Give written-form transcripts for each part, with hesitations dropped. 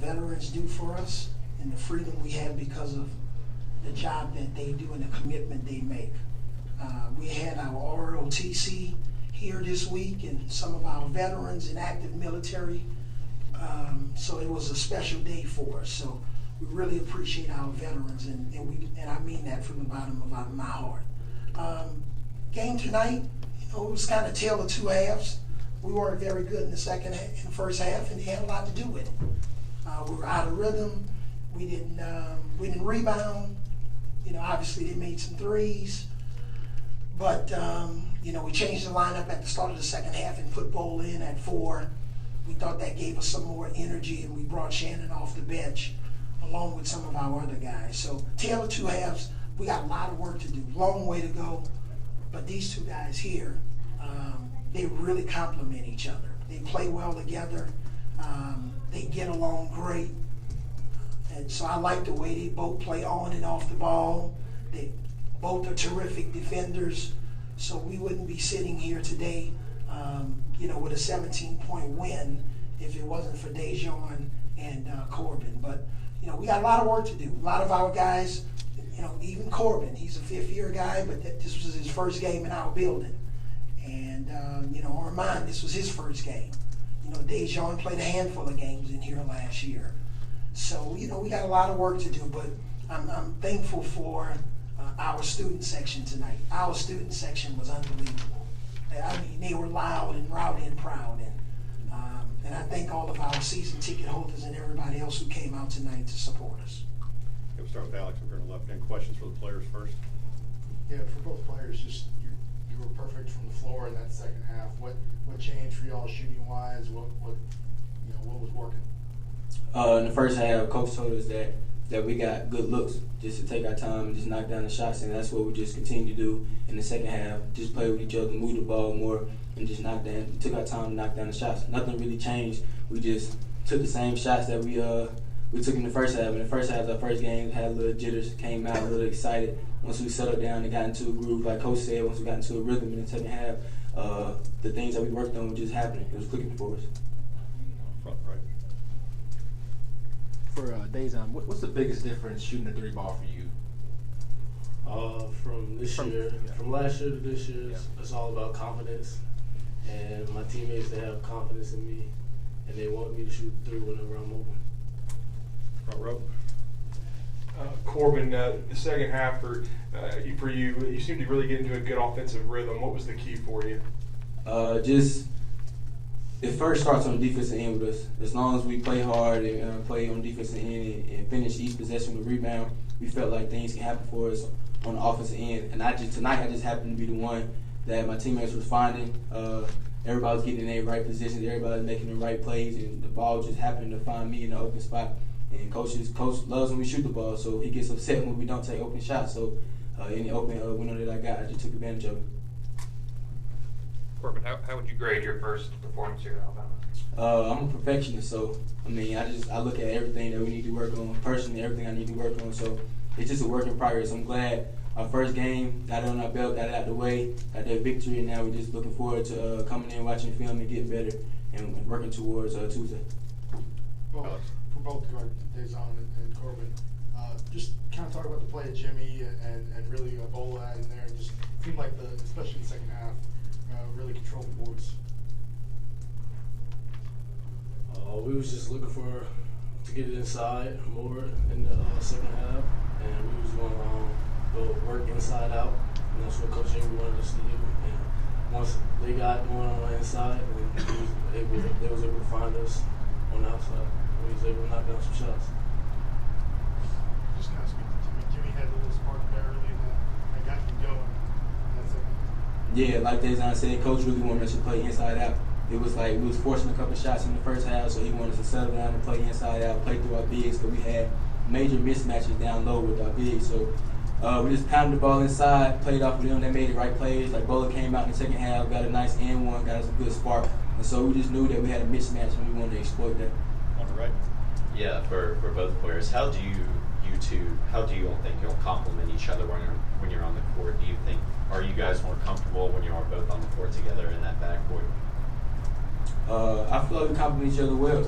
veterans do for us and the freedom we have because of the job that they do and the commitment they make. We had our ROTC here this week and some of our veterans and active military. So it was a special day for us. So we really appreciate our veterans, and I mean that from the bottom of my heart. Game tonight, it was kind of tale of two halves. We weren't very good in the first half, and they had a lot to do with it. We were out of rhythm. We didn't rebound. Obviously they made some threes, but we changed the lineup at the start of the second half and put Bowl in at 4. We thought that gave us some more energy, and we brought Shannon off the bench along with some of our other guys. So tale of two halves. We got a lot of work to do, long way to go, but these two guys here, they really complement each other. They play well together. They get along great. And so I like the way they both play on and off the ball. They both are terrific defenders. So we wouldn't be sitting here today, with a 17-point win if it wasn't for Dejon and Corbin. But, we got a lot of work to do. A lot of our guys, even Corbin, he's a fifth-year guy, but this was his first game in our building. And, Armand, this was his first game. Dejon played a handful of games in here last year. So, we got a lot of work to do, but I'm thankful for our student section tonight. Our student section was unbelievable. I mean, they were loud and rowdy and proud. And I thank all of our season ticket holders and everybody else who came out tonight to support us. We'll start with Alex over on the left end. Questions for the players first? Yeah, for both players, just you were perfect from the floor in that second half. What changed for y'all shooting wise? What was working? In the first half, Coach told us that we got good looks, just to take our time and just knock down the shots, and that's what we just continue to do in the second half. Just play with each other, move the ball more, and just took our time to knock down the shots. Nothing really changed. We just took the same shots that we took in the first half. In the first half, our first game, had a little jitters, came out a little excited. Once we settled down and got into a groove, like Coach said, once we got into a rhythm in the second half, the things that we worked on were just happening. It was clicking for us. Front right. For Dejon, what's the biggest difference shooting the 3 ball for you? From last year to this year, it's all about confidence. And my teammates, they have confidence in me, and they want me to shoot 3 whenever I'm open. Front row. Corbin, the second half for you seem to really get into a good offensive rhythm. What was the key for you? It first starts on the defensive end with us. As long as we play hard and play on the defensive end and finish each possession with a rebound, we felt like things can happen for us on the offensive end. And tonight I just happened to be the one that my teammates was finding. Everybody was getting in their right positions, everybody was making the right plays, and the ball just happened to find me in the open spot. And coach loves when we shoot the ball, so he gets upset when we don't take open shots. So any open window that I got, I just took advantage of it. Corbin, how would you grade your first performance here at Alabama? I'm a perfectionist, so I look at everything that we need to work on personally, everything I need to work on. So it's just a work in progress. I'm glad our first game got it on our belt, got it out the way, got that victory, and now we're just looking forward to coming in, watching film, and getting better, and working towards Tuesday. Well, for both Dejon and Corbin, just kind of talk about the play of Jimmy and really Bola in there. Just seemed like especially in the second half, really controlled the boards. We was just looking to get it inside more in the second half, and we was going to work inside out, and that's what Coach Avery wanted us to do. And once they got going on the inside, they was able to find us on the outside. We was able to knock down some shots. Just kind of speak to Jimmy. Jimmy had a little spark there early, and got him going. That's it. Yeah, like Dejon said, Coach really wanted us to play inside out. It was like we was forcing a couple of shots in the first half, so he wanted us to settle down and play inside out, play through our bigs, but we had major mismatches down low with our bigs. So we just pounded the ball inside, played off of them. They made the right plays. Like Bola came out in the second half, got a nice and one, got us a good spark. And so we just knew that we had a mismatch and we wanted to exploit that. On the right. Yeah, for both players, how do you all think you'll complement each other when you're on the court? Are you guys more comfortable when you are both on the court together in that backcourt? I feel like we complement each other well.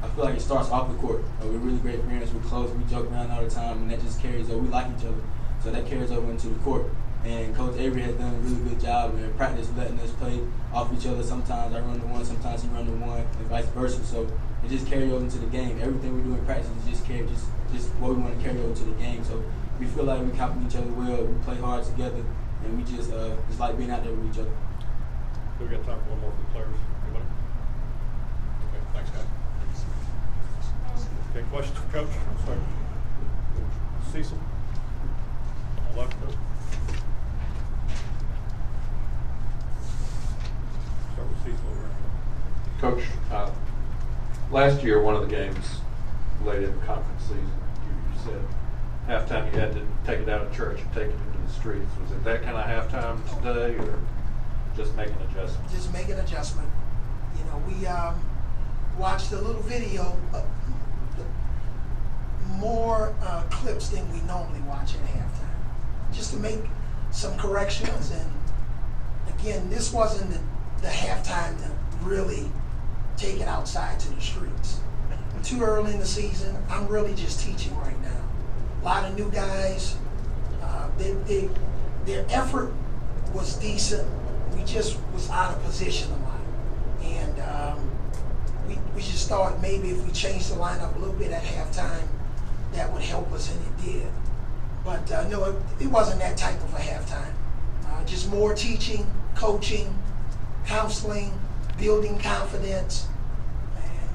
I feel like it starts off the court. We're really great friends. We're close. We joke around all the time, and that just carries over. We like each other, so that carries over into the court. And Coach Avery has done a really good job in practice letting us play off each other. Sometimes I run the one, sometimes he run the one, and vice versa. So it just carries over into the game. Everything we do in practice is just what we want to carry over to the game. So we feel like we complement each other well. We play hard together, and we just like being out there with each other. Do we got time for one more for the players? Anybody? Okay, thanks, guys. Okay, questions for Coach? Sorry. Cecil? On the left, Coach. Start with Cecil over here. Coach, last year, one of the games late in the conference season, you said halftime you had to take it out of church and take it into the streets. Was it that kind of halftime today, or just make an adjustment? Just make an adjustment. You know, we watched a little video, more clips than we normally watch at halftime, just to make some corrections. And again, this wasn't the halftime to really take it outside to the streets. Too early in the season. I'm really just teaching right now. A lot of new guys. Their effort was decent. We just was out of position a lot, and we just thought maybe if we changed the lineup a little bit at halftime, that would help us, and it did. But no, it wasn't that type of a halftime. Just more teaching, coaching, counseling, building confidence,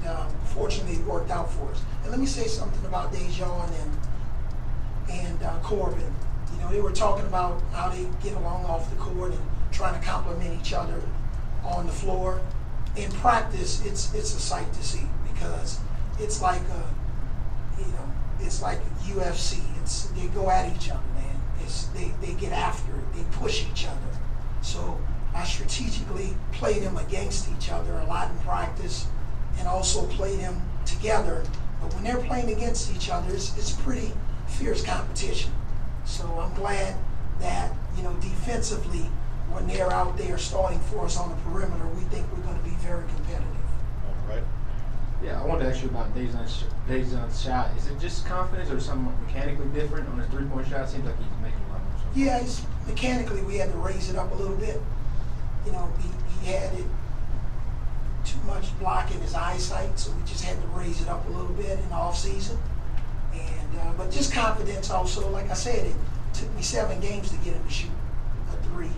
and fortunately it worked out for us. And let me say something about Dejon and Corbin. You know, they were talking about how they get along off the court and trying to complement each other on the floor. In practice, it's a sight to see, because it's like it's like UFC. They go at each other, man. They get after it. They push each other. So I strategically play them against each other a lot in practice, and also play them together. But when they're playing against each other, it's pretty fierce competition. So I'm glad that, you know, defensively, when they're out there starting for us on the perimeter, we think we're going to be very competitive. All right. Yeah, I wanted to ask you about Dejon's shot. Is it just confidence or something mechanically different on his three-point shot? It seems like he's making a lot more stuff. Yeah, mechanically we had to raise it up a little bit. You know, he had it too much blocking his eyesight, so we just had to raise it up a little bit in the off season. And but just confidence also. Like I said, it took me 7 games to get him to shoot a 3.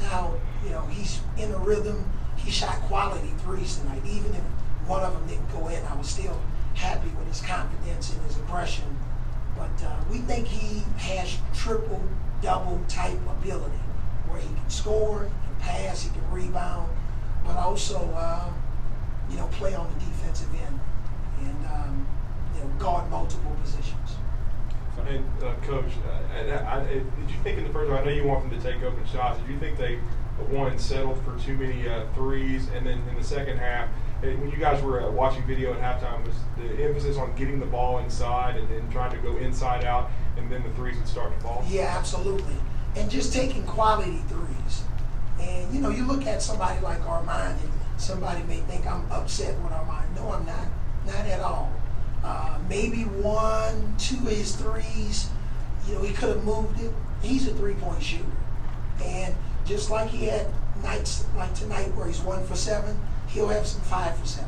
Now, you know, he's in a rhythm. He shot quality threes tonight. Even if one of them didn't go in, I was still happy with his confidence and his aggression. But we think he has triple-double type ability, where he can score, he can pass, he can rebound, but also, you know, play on the defensive end and you know, guard multiple positions. And Coach, did you think in the first round, I know you want them to take open shots, did you think they, one, settled for too many threes, and then in the second half, when you guys were watching video at halftime, was the emphasis on getting the ball inside and trying to go inside out, and then the threes would start to fall? Yeah, absolutely. And just taking quality threes. And, you know, you look at somebody like Armand, and somebody may think I'm upset with Armand. No, I'm not. Not at all. Maybe 1, 2 of his threes, you know, he could have moved it. He's a three-point shooter. And just like he had nights like tonight where he's 1 for 7, he'll have some 5 for 7s.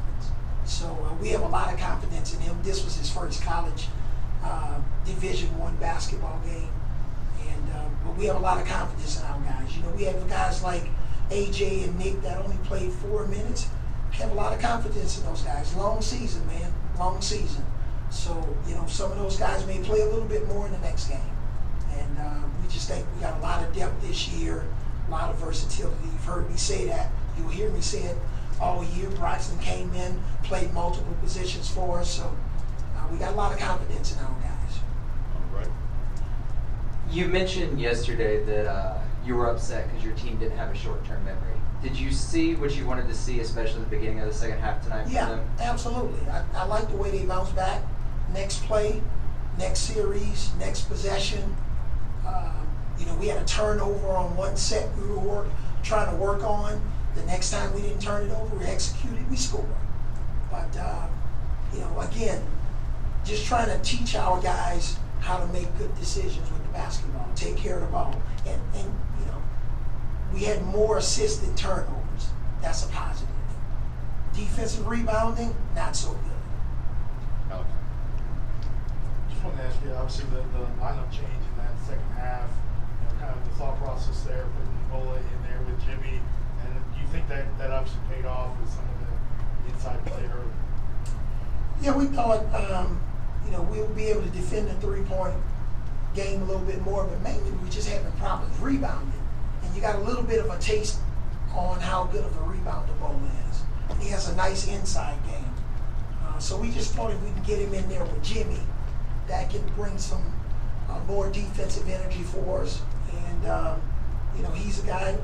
So we have a lot of confidence in him. This was his first college Division I basketball game. And but we have a lot of confidence in our guys. You know, we have guys like AJ and Nick that only played 4 minutes. Have a lot of confidence in those guys. Long season, man. Long season. So, you know, some of those guys may play a little bit more in the next game. And we just think we got a lot of depth this year, a lot of versatility. You've heard me say that. You'll hear me say it all year. Braxton came in, played multiple positions for us. So we got a lot of confidence in our guys. All right. You mentioned yesterday that you were upset because your team didn't have a short-term memory. Did you see what you wanted to see, especially at the beginning of the second half tonight from them? Yeah, absolutely. I like the way they bounce back. Next play, next series, next possession. You know, we had a turnover on one set we were trying to work on. The next time we didn't turn it over, we executed, we scored. But again, just trying to teach our guys how to make good decisions with the basketball, take care of the ball. And we had more assists than turnovers. That's a positive. Defensive rebounding, not so good. Alex. Just wanted to ask you, obviously the lineup change in that second half, kind of the thought process there, putting Bola in there with Jimmy, and do you think that obviously paid off with some of the inside play early? Yeah, we thought, we'll be able to defend the three-point game a little bit more, but mainly we just having problems rebounding. And you got a little bit of a taste on how good of a rebounder Bola is. And he has a nice inside game. So we just thought if we can get him in there with Jimmy, that can bring some more defensive energy for us. And, he's a guy,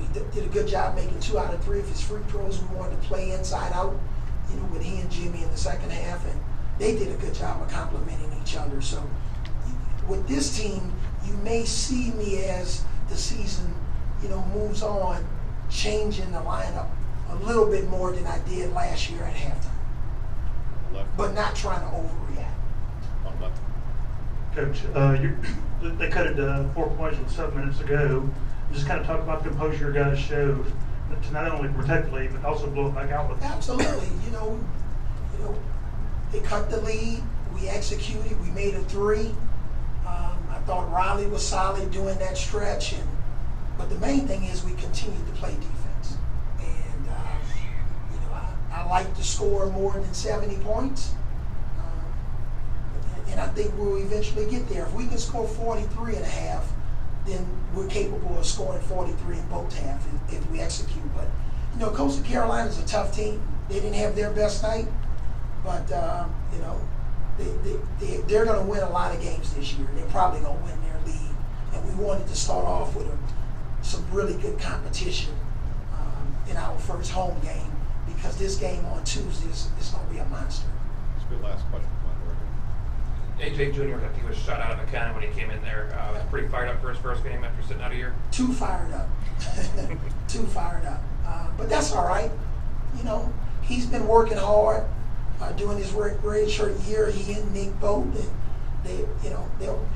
he did a good job making 2 out of 3 of his free throws. We wanted to play inside out, with he and Jimmy in the second half. And they did a good job of complementing each other. So with this team, you may see me as the season, moves on, changing the lineup a little bit more than I did last year at halftime. But not trying to overreact. Coach, they cut it to 4 points with 7 minutes ago. Just kind of talk about the composure your guys showed to not only protect the lead, but also blow it back out with them. Absolutely. They cut the lead. We executed. We made a 3. I thought Riley was solid doing that stretch. But the main thing is we continued to play defense. And, I like to score more than 70 points. And I think we'll eventually get there. If we can score 43 and a half, then we're capable of scoring 43 in both halves if we execute. But, Coastal Carolina is a tough team. They didn't have their best night. But, they're going to win a lot of games this year. They're probably going to win their league. And we wanted to start off with some really good competition in our first home game, because this game on Tuesday is going to be a monster. That's a good last question. AJ Jr., I think, was shut out of McKenna when he came in there. Was pretty fired up for his first game after sitting out a year. Too fired up. Too fired up. But that's all right. He's been working hard, doing his red shirt year. He and Nick both, and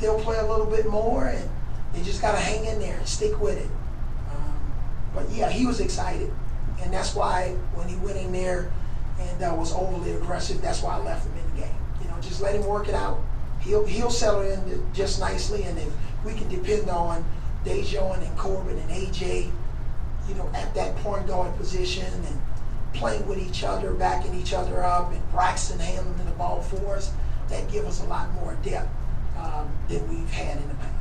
they'll play a little bit more, and they just got to hang in there and stick with it. But yeah, he was excited, and that's why when he went in there and was overly aggressive, that's why I left him in the game. Just let him work it out. He'll settle in just nicely, and if we can depend on Dejon and Corbin and AJ, at that point guard position and playing with each other, backing each other up, and Braxton handling the ball for us, that give us a lot more depth than we've had in the past.